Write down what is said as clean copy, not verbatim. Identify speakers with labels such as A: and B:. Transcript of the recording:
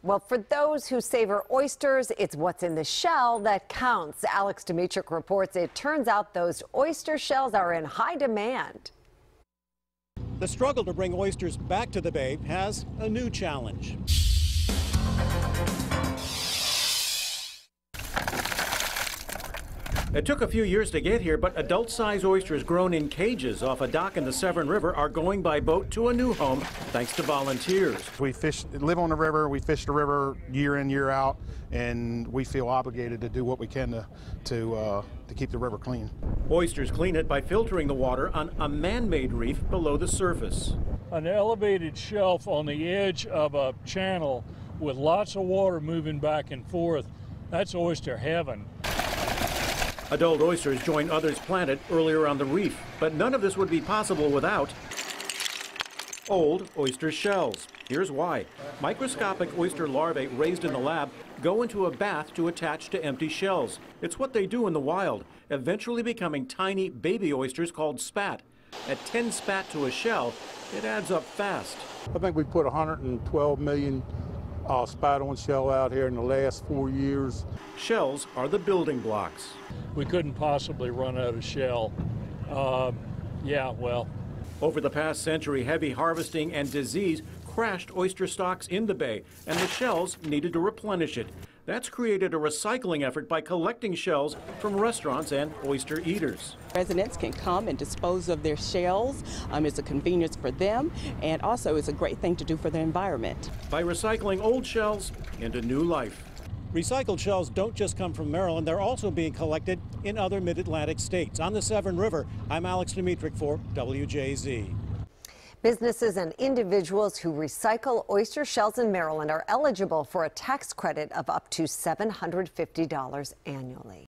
A: Well, for those who savor oysters, it's what's in the shell that counts. Alex Dimitrick reports it turns out those oyster shells are in high demand.
B: The struggle to bring oysters back to the bay has a new challenge. It took a few years to get here, but adult-sized oysters grown in cages off a dock in the Severn River are going by boat to a new home thanks to volunteers.
C: We live on the river, we fish the river year in, year out, and we feel obligated to do what we can to keep the river clean.
B: Oysters clean it by filtering the water on a man-made reef below the surface.
D: An elevated shelf on the edge of a channel with lots of water moving back and forth, that's oyster heaven.
B: Adult oysters join others planted earlier on the reef, but none of this would be possible without old oyster shells. Here's why. Microscopic oyster larvae raised in the lab go into a bath to attach to empty shells. It's what they do in the wild, eventually becoming tiny baby oysters called spat. At 10 spat to a shell, it adds up fast.
E: I think we put 112 million spat on shell out here in the last 4 years.
B: Shells are the building blocks.
D: We couldn't possibly run out of shell.
B: Over the past century, heavy harvesting and disease crashed oyster stocks in the bay, and the shells needed to replenish it. That's created a recycling effort by collecting shells from restaurants and oyster eaters.
F: Residents can come and dispose of their shells. It's a convenience for them, and also it's a great thing to do for the environment.
B: By recycling old shells into new life. Recycled shells don't just come from Maryland, they're also being collected in other mid-Atlantic states. On the Severn River, I'm Alex Dimitrick for WJZ.
A: Businesses and individuals who recycle oyster shells in Maryland are eligible for a tax credit of up to $750 annually.